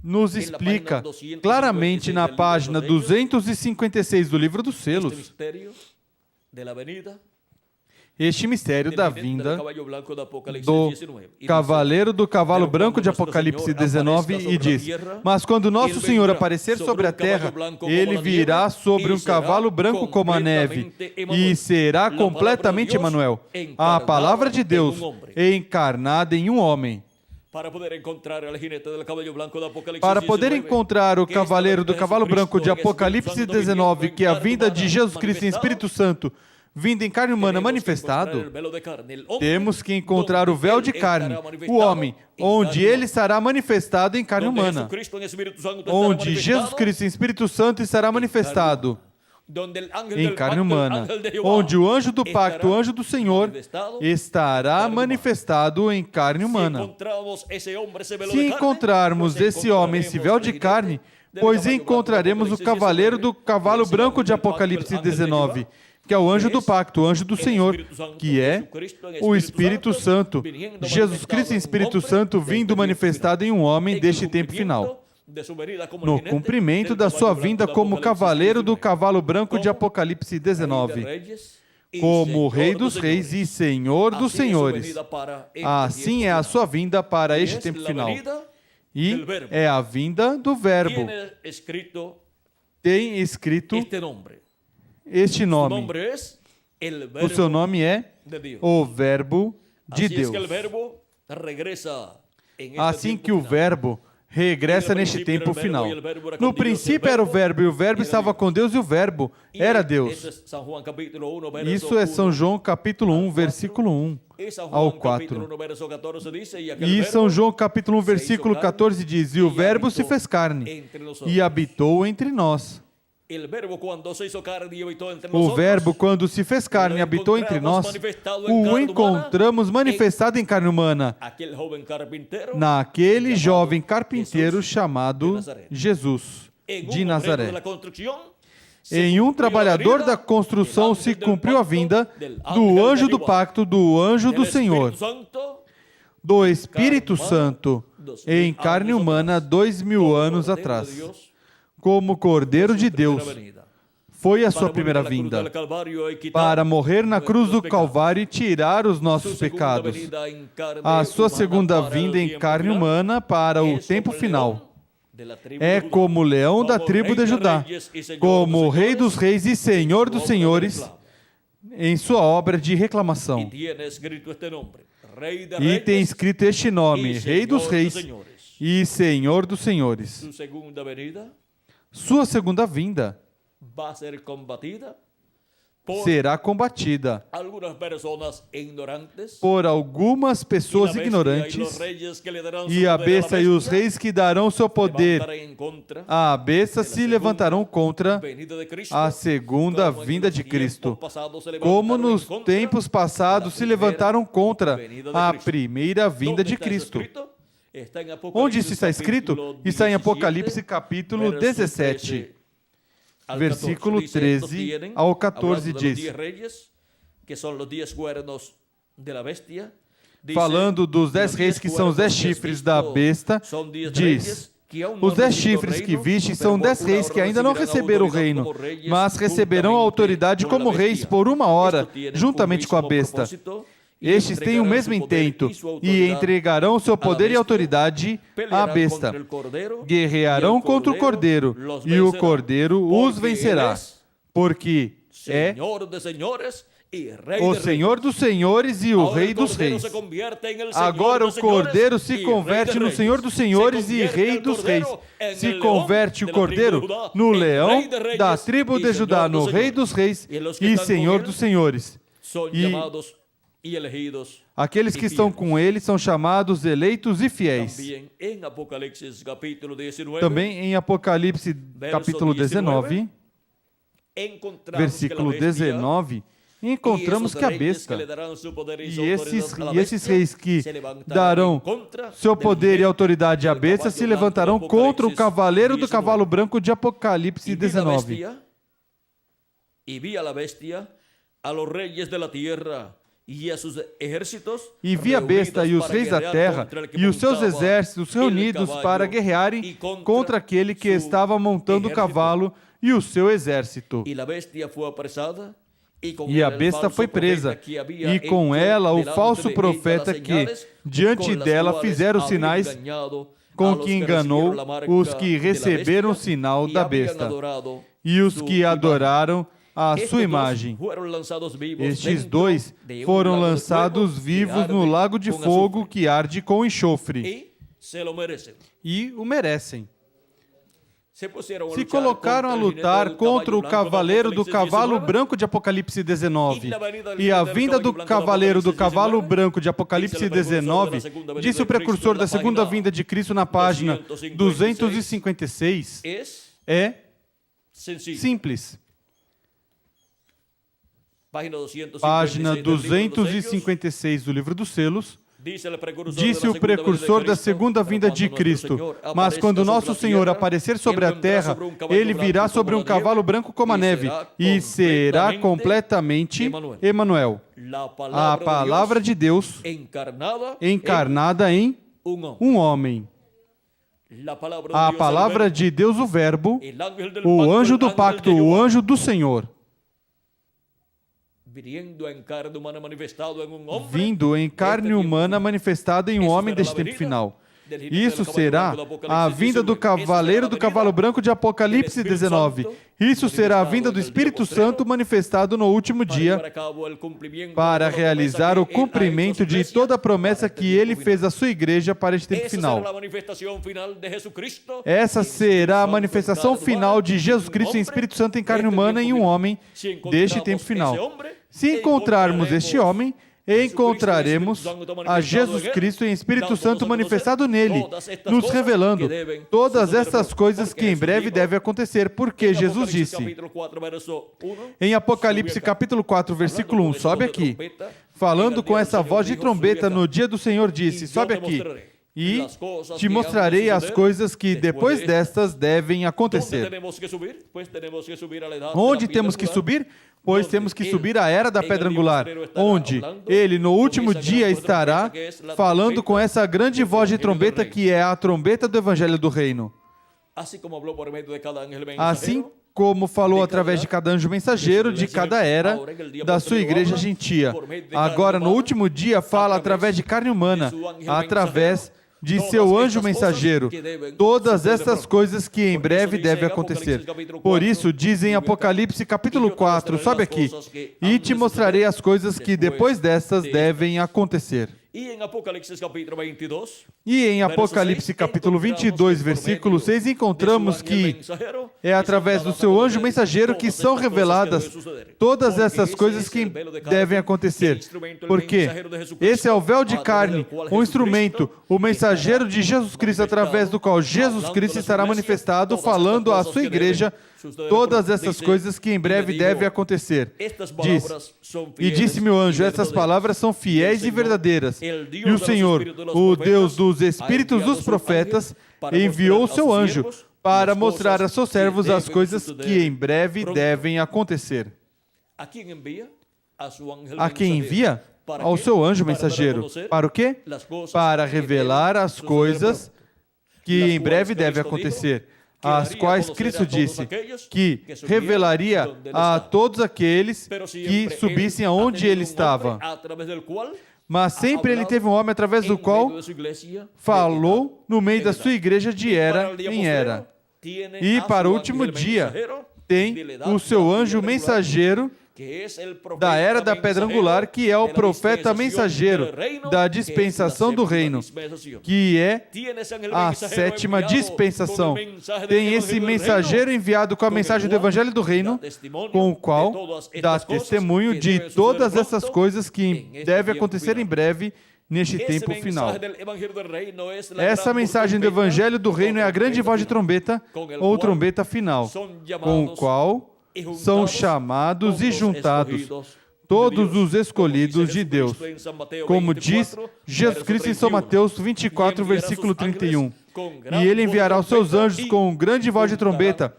nos explica claramente na página 256 do Livro dos Selos este mistério da vinda do cavaleiro do cavalo branco de Apocalipse 19 e diz: mas quando nosso Senhor aparecer sobre a terra, ele virá sobre um cavalo branco como a neve e será completamente Emanuel, a palavra de Deus encarnada em um homem. Para poder encontrar o cavaleiro do cavalo branco de Apocalipse 19, que é a vinda de Jesus Cristo em Espírito Santo, vindo em carne humana manifestado, temos que encontrar o véu de carne, o homem, onde ele estará manifestado em carne humana, onde Jesus Cristo em Espírito Santo estará manifestado em carne humana, onde o anjo do pacto, o anjo do Senhor, estará manifestado em carne humana. Se encontrarmos esse homem, esse véu de carne, pois encontraremos o cavaleiro do cavalo branco de Apocalipse 19, que é o anjo do pacto, o anjo do Senhor, que é o Espírito Santo, Jesus Cristo em Espírito Santo, vindo manifestado em um homem deste tempo final, no cumprimento da sua vinda como cavaleiro do cavalo branco de Apocalipse 19. como Rei dos Reis e Senhor dos Senhores. Assim é a sua vinda para este tempo final. E é a vinda do Verbo. Tem escrito este nome. O seu nome é o Verbo de Deus. Assim que o Verbo regressa neste tempo final. No princípio era o Verbo, e o Verbo estava com Deus, e o Verbo era Deus. Isso é São João capítulo 1, versículo 1 ao 4. E São João capítulo 1, versículo 14 diz: E o Verbo se fez carne e habitou entre nós. O Verbo, quando se fez carne e habitou entre nós, o encontramos manifestado em carne humana, naquele jovem carpinteiro chamado Jesus, de Nazaré. Em um trabalhador da construção se cumpriu a vinda do anjo do pacto, do anjo do Senhor, do Espírito Santo, em carne humana 2000 anos atrás. Como Cordeiro de Deus, foi a sua primeira vinda, para morrer na cruz do Calvário e tirar os nossos pecados. A sua segunda vinda em carne humana para o tempo final. É como leão da tribo de Judá, como Rei dos Reis e Senhor dos Senhores, em sua obra de reclamação. E tem escrito este nome, Rei dos Reis e Senhor dos Senhores. Sua segunda vinda será combatida por algumas pessoas ignorantes, e a besta e os reis que darão seu poder à besta se levantarão contra a segunda vinda de Cristo, como nos tempos passados se levantaram contra a primeira vinda de Cristo. Onde isso está escrito? Está em Apocalipse capítulo 17, versículo 13 ao 14 diz: falando dos 10 reis que são os 10 chifres da besta, diz: os 10 chifres que viste são 10 reis que ainda não receberam o reino, mas receberão a autoridade como reis por 1 hora, juntamente com a besta. Estes têm o mesmo intento e entregarão seu poder e autoridade à besta. Guerrearão contra o Cordeiro e o Cordeiro os vencerá, porque é o Senhor dos Senhores e o Rei dos Reis. Agora o Cordeiro se converte no Senhor dos Senhores e Rei dos Reis. Se converte o Cordeiro no leão da tribo de Judá, no Rei dos Reis e Senhor dos Senhores. E aqueles que estão com ele são chamados eleitos e fiéis. Também em Apocalipse capítulo 19, versículo 19, encontramos que a besta e esses reis que darão seu poder e autoridade à besta se levantarão contra o cavaleiro do cavalo branco de Apocalipse 19. E vi a bestia, a los reyes de la tierra e vi a besta e os reis da terra e os seus exércitos reunidos para guerrearem contra aquele que estava montando o cavalo e o seu exército. E a besta foi presa, e com ela o falso profeta que, diante dela, fizeram sinais com que enganou os que receberam o sinal da besta e os que adoraram a sua imagem. Estes dois foram lançados vivos no lago de fogo que arde com enxofre. E o merecem. Se colocaram a lutar contra o cavaleiro do cavalo branco de Apocalipse 19. E a vinda do cavaleiro do cavalo branco de Apocalipse 19, disse o precursor da segunda vinda de Cristo na página 256, é simples. Página 256 do Livro dos Selos, disse o precursor da segunda vinda de Cristo: mas quando nosso Senhor aparecer sobre a terra, ele virá sobre um cavalo branco como a neve e será completamente Emanuel, a palavra de Deus encarnada em um homem. A palavra de Deus, o Verbo, o anjo do pacto, o anjo do Senhor. vindo em carne humana manifestado em um homem deste tempo final. Isso será a vinda do cavaleiro do cavalo branco de Apocalipse 19. Isso será a vinda do Espírito Santo manifestado no último dia para realizar o cumprimento de toda a promessa que ele fez à sua igreja para este tempo final. Essa será a manifestação final de Jesus Cristo em Espírito Santo em carne humana em um homem deste tempo final. Se encontrarmos este homem, encontraremos a Jesus Cristo em Espírito Santo manifestado nele, nos revelando todas essas coisas que em breve devem acontecer, porque Jesus disse, em Apocalipse capítulo 4, versículo 1, sobe aqui, falando com essa voz de trombeta no dia do Senhor disse, sobe aqui, e te mostrarei as coisas que depois destas devem acontecer. Onde temos que subir? Pois temos que subir à era da pedra angular, onde ele no último dia estará falando com essa grande voz de trombeta que é a trombeta do Evangelho do Reino. Assim como falou através de cada anjo mensageiro de cada era da sua igreja gentia. Agora, no último dia, fala através de carne humana, através de seu anjo mensageiro, todas essas coisas que em breve devem acontecer. Por isso, diz em Apocalipse capítulo 4, sobe aqui, e te mostrarei as coisas que depois dessas devem acontecer. E em Apocalipse capítulo 22, versículo 6, encontramos que é através do seu anjo mensageiro que são reveladas todas essas coisas que devem acontecer. Porque esse é o véu de carne, um instrumento, o mensageiro de Jesus Cristo, através do qual Jesus Cristo estará manifestado, falando à sua igreja todas essas coisas que em breve devem acontecer. Diz, e disse-me o anjo, essas palavras são fiéis e verdadeiras. E o Senhor, o Deus dos espíritos dos profetas, enviou o seu anjo para mostrar a seus servos as coisas que em breve devem acontecer. A quem envia? Ao seu anjo mensageiro. Para o quê? Para revelar as coisas que em breve devem acontecer, as quais Cristo disse que revelaria a todos aqueles que subissem aonde ele estava. Mas sempre ele teve um homem através do qual falou no meio da sua igreja de era em era. E para o último dia tem o seu anjo mensageiro da era da pedra angular, que é o profeta mensageiro da dispensação do reino, que é a sétima dispensação. Tem esse mensageiro enviado com a mensagem do Evangelho do Reino, com o qual dá testemunho de todas essas coisas que devem acontecer em breve neste tempo final. Essa mensagem do Evangelho do Reino é a grande voz de trombeta, ou trombeta final, com o qual são chamados e juntados todos os escolhidos de Deus. Como diz Jesus Cristo em São Mateus 24, versículo 31. E ele enviará os seus anjos com grande voz de trombeta,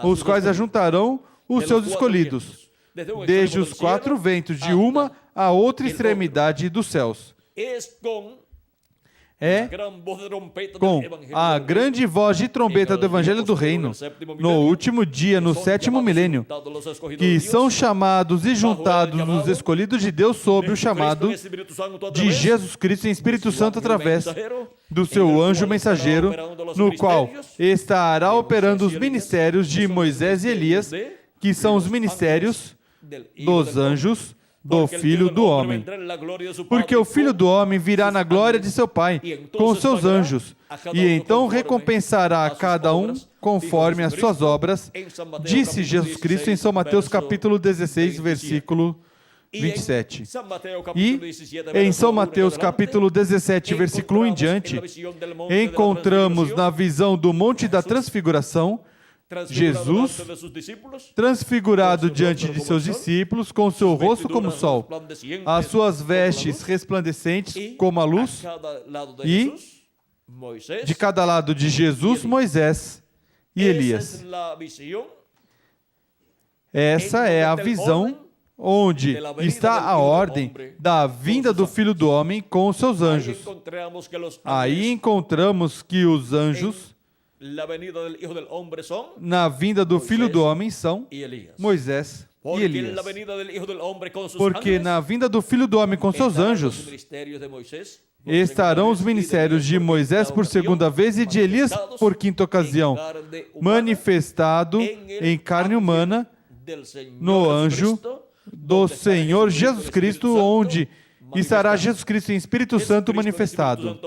os quais ajuntarão os seus escolhidos, desde os quatro ventos, de uma a outra extremidade dos céus. É com a grande voz de trombeta do Evangelho do Reino, no último dia, no sétimo milênio, que são chamados e juntados os escolhidos de Deus sob o chamado de Jesus Cristo em Espírito Santo através do seu anjo mensageiro, no qual estará operando os ministérios de Moisés e Elias, que são os ministérios dos anjos do Filho do Homem. Porque o Filho do Homem virá na glória de seu Pai, com os seus anjos, e então recompensará a cada um conforme as suas obras, disse Jesus Cristo em São Mateus capítulo 16, versículo 27. E em São Mateus capítulo 17, versículo 1 em diante, encontramos na visão do Monte da Transfiguração, Jesus, transfigurado diante de seus discípulos, com seu rosto como o sol, as suas vestes resplandecentes como a luz, e de cada lado de Jesus, Moisés e Elias. Essa é a visão onde está a ordem da vinda do Filho do Homem com os seus anjos. Aí encontramos que os anjos na vinda do Filho do Homem são Moisés e Elias. Porque na vinda do Filho do Homem com seus anjos estarão os ministérios de Moisés por segunda vez e de Elias por quinta ocasião, manifestado em carne humana no anjo do Senhor Jesus Cristo, onde estará Jesus Cristo em Espírito Santo manifestado.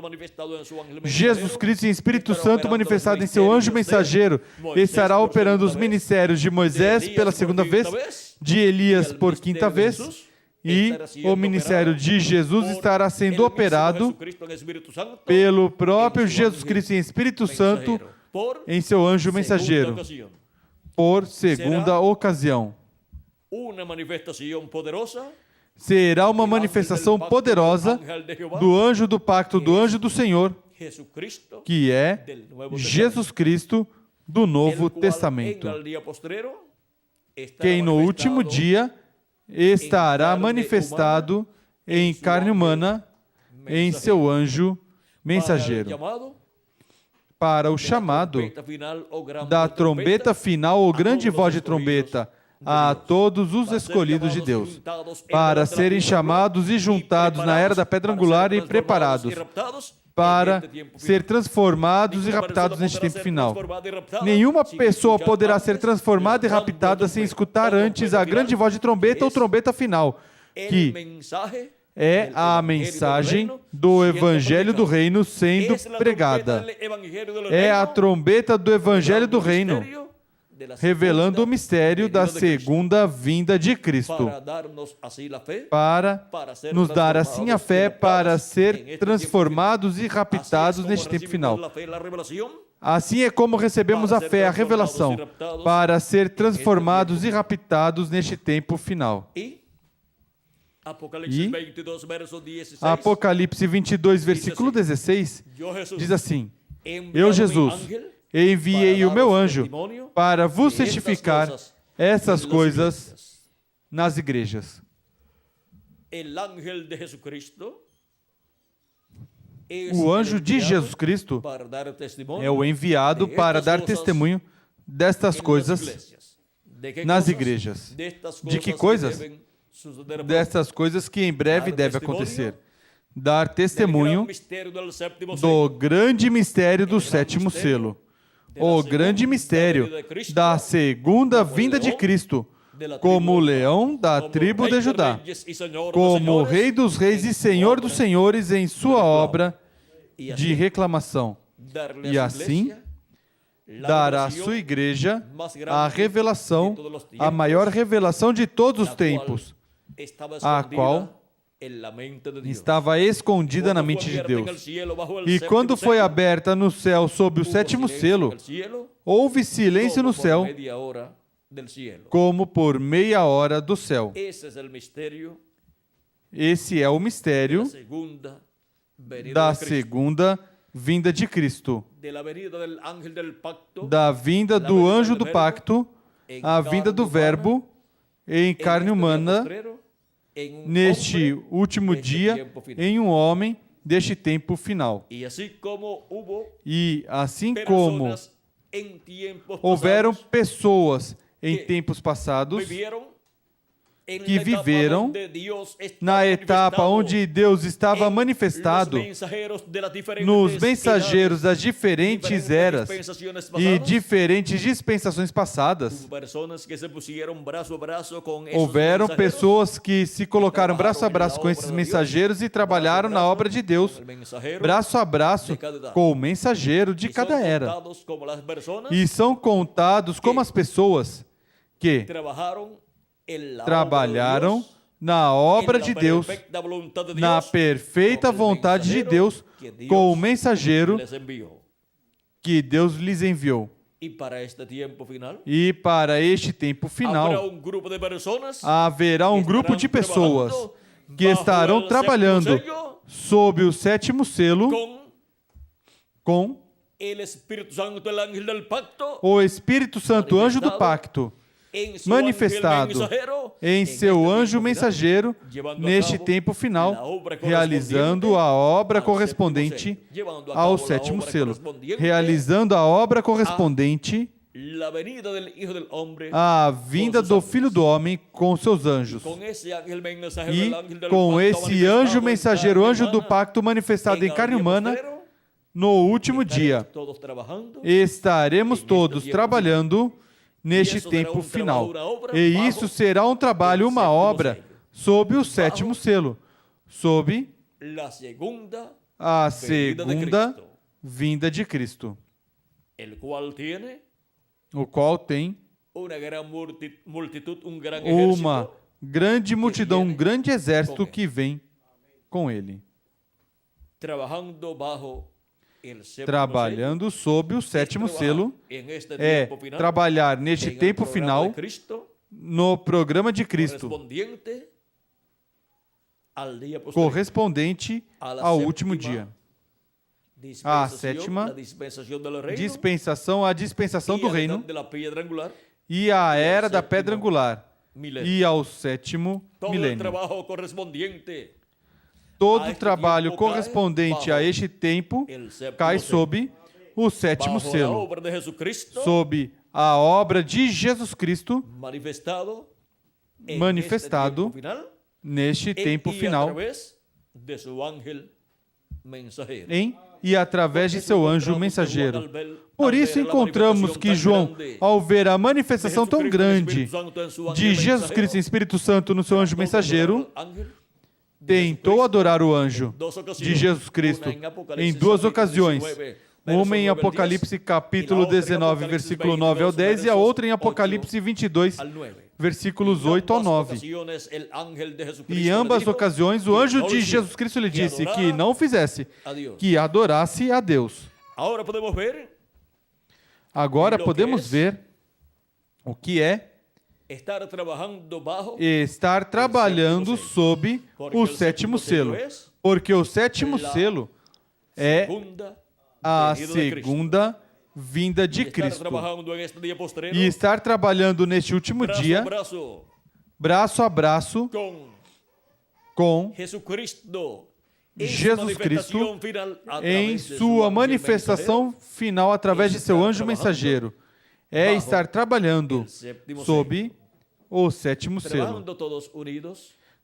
Jesus Cristo em Espírito Santo manifestado em seu anjo mensageiro estará operando os ministérios de Moisés pela segunda vez, de Elias por quinta vez, e o ministério de Jesus estará sendo operado pelo próprio Jesus Cristo em Espírito Santo em seu anjo mensageiro por segunda ocasião. Será uma manifestação poderosa do anjo do pacto, do anjo do Senhor, que é Jesus Cristo do Novo Testamento, quem no último dia estará manifestado em carne humana em seu anjo mensageiro, para o chamado da trombeta final ou grande voz de trombeta a todos os escolhidos de Deus, para serem chamados e juntados na era da pedra angular e preparados para ser transformados e raptados neste tempo final. Nenhuma pessoa poderá ser transformada e raptada sem escutar antes a grande voz de trombeta ou trombeta final, que é a mensagem do Evangelho do Reino sendo pregada. É a trombeta do Evangelho do Reino, revelando o mistério da segunda vinda de Cristo, para nos dar assim a fé para ser transformados e raptados neste tempo final. Assim é como recebemos a fé, a revelação, para ser transformados e raptados neste tempo final. E Apocalipse 22, versículo 16, diz assim: Eu, Jesus, enviei o meu anjo para vos testificar essas coisas nas igrejas. O anjo de Jesus Cristo é o enviado para dar testemunho destas coisas nas igrejas. De que coisas? Destas coisas que em breve deve acontecer. Dar testemunho do grande mistério do sétimo selo. O grande mistério da segunda vinda de Cristo, como o leão da tribo de Judá, como o Rei dos reis e Senhor dos senhores em sua obra de reclamação. E assim, dará à sua igreja a revelação, a maior revelação de todos os tempos, a qual estava escondida na mente de Deus. E quando foi aberta no céu sob o sétimo selo, houve silêncio no céu, como por meia hora do céu. Esse é o mistério da segunda vinda de Cristo, da vinda do anjo do pacto, a vinda do Verbo em carne humana, neste último dia, em um homem deste tempo final. E assim como houveram pessoas em tempos passados que viveram na etapa onde Deus estava manifestado nos mensageiros das diferentes eras e diferentes dispensações passadas. Houveram pessoas que se colocaram braço a braço com esses mensageiros e trabalharam na obra de Deus, braço a braço com o mensageiro de cada era. E são contados como as pessoas que trabalharam na obra de Deus, na perfeita vontade de Deus, com o mensageiro que Deus lhes enviou. E para este tempo final, haverá um grupo de pessoas que estarão trabalhando sob o sétimo selo com o Espírito Santo, anjo do pacto, manifestado em seu anjo mensageiro neste tempo final, realizando a obra correspondente ao sétimo selo, realizando a obra correspondente a vinda do Filho do Homem com seus anjos. E com esse anjo mensageiro, anjo do pacto manifestado em carne humana, no último dia, estaremos todos trabalhando neste tempo final. E isso será um trabalho, uma obra, sob o sétimo selo, sob a segunda vinda de Cristo, o qual tem uma grande multidão, um grande exército que vem com ele, trabalhando sob o sétimo selo, trabalhar neste tempo final no programa de Cristo, correspondente ao último dia. A sétima dispensação, a dispensação do reino, e a era da pedra angular, e ao sétimo milênio. Todo trabalho correspondente a este tempo cai sob o sétimo selo, sob a obra de Jesus Cristo manifestado neste tempo final em e através de seu anjo mensageiro. Por isso encontramos que João, ao ver a manifestação tão grande de Jesus Cristo em Espírito Santo no seu anjo mensageiro, tentou adorar o anjo de Jesus Cristo em duas ocasiões. Uma em Apocalipse capítulo 19, versículo 9 ao 10, e a outra em Apocalipse 22, versículos 8 ao 9. E em ambas ocasiões, o anjo de Jesus Cristo lhe disse que não fizesse, que adorasse a Deus. Agora podemos ver o que é estar trabalhando sob o sétimo selo, porque o sétimo selo é a segunda vinda de Cristo. E estar trabalhando neste último dia, braço a braço, com Jesus Cristo em sua manifestação final através de seu anjo mensageiro. É estar trabalhando sob o sétimo selo,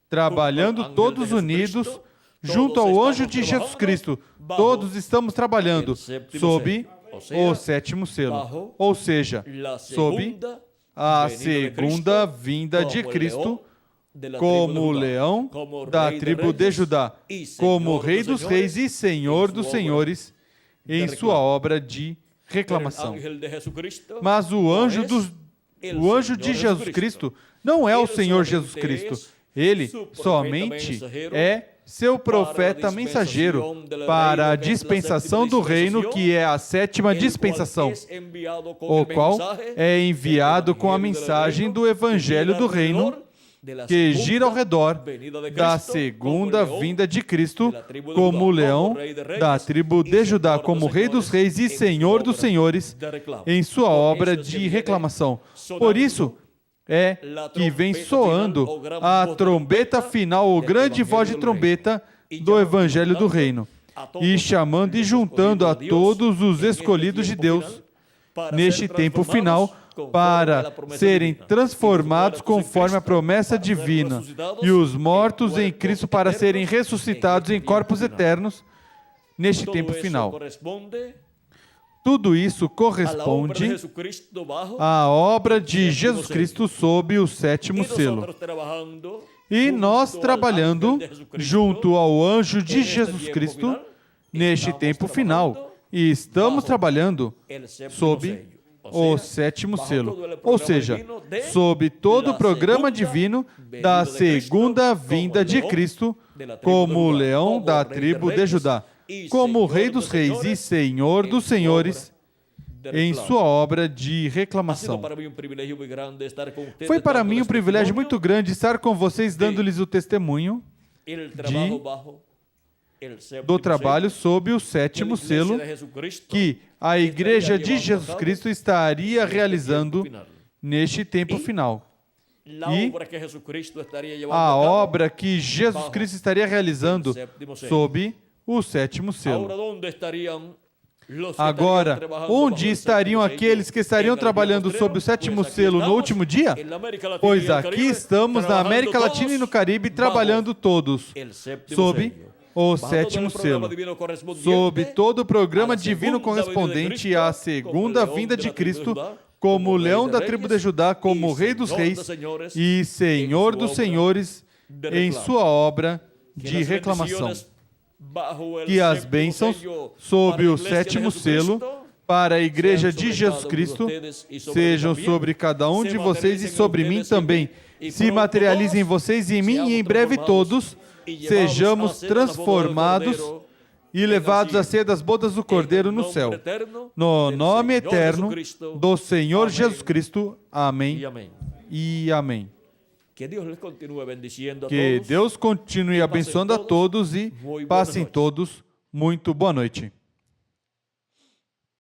trabalhando todos unidos junto ao anjo de Jesus Cristo. Todos estamos trabalhando sob o sétimo selo, ou seja, sob a segunda vinda de Cristo, como leão da tribo de Judá, como Rei dos Reis e Senhor dos Senhores, em sua obra de reclamação. Mas o anjo de Jesus Cristo não é o Senhor Jesus Cristo. Ele somente é seu profeta mensageiro para a dispensação do reino, que é a sétima dispensação, o qual é enviado com a mensagem do Evangelho do Reino, que gira ao redor da segunda vinda de Cristo, como leão da tribo de Judá, como Rei dos Reis e Senhor dos Senhores, em sua obra de reclamação. Por isso é que vem soando a trombeta final, o grande voz de trombeta do Evangelho do Reino, e chamando e juntando a todos os escolhidos de Deus neste tempo final, para serem transformados conforme a promessa divina, e os mortos em Cristo para serem ressuscitados em corpos eternos neste tempo final. Tudo isso corresponde à obra de Jesus Cristo sob o sétimo selo. E nós trabalhando junto ao anjo de Jesus Cristo neste tempo final. E estamos trabalhando sob o sétimo selo, ou seja, sob todo o programa divino da segunda vinda de Cristo, como leão da tribo de Judá, como Rei dos Reis e Senhor dos Senhores, em sua obra de reclamação. Foi para mim um privilégio muito grande estar com vocês, dando-lhes o testemunho do trabalho sob o sétimo selo que a Igreja de Jesus Cristo estaria realizando neste tempo final. E a obra que Jesus Cristo estaria realizando sob o sétimo selo. Agora, onde estariam aqueles que estariam trabalhando sob o sétimo selo no último dia? Pois aqui estamos na América Latina e no Caribe trabalhando todos sob o sétimo selo, sob todo o programa divino correspondente à segunda vinda de Cristo, como leão da tribo de Judá, como rei dos reis e senhor dos senhores, em sua obra de reclamação. Que as bênçãos sob o sétimo selo para a Igreja de Jesus Cristo sejam sobre cada um de vocês e sobre mim também. Se materializem em vocês e em mim, e em breve todos sejamos transformados e levados a ser das bodas do Cordeiro no céu. No nome eterno do Senhor Jesus Cristo. Amém e amém. Que Deus continue abençoando a todos e passem todos muito boa noite.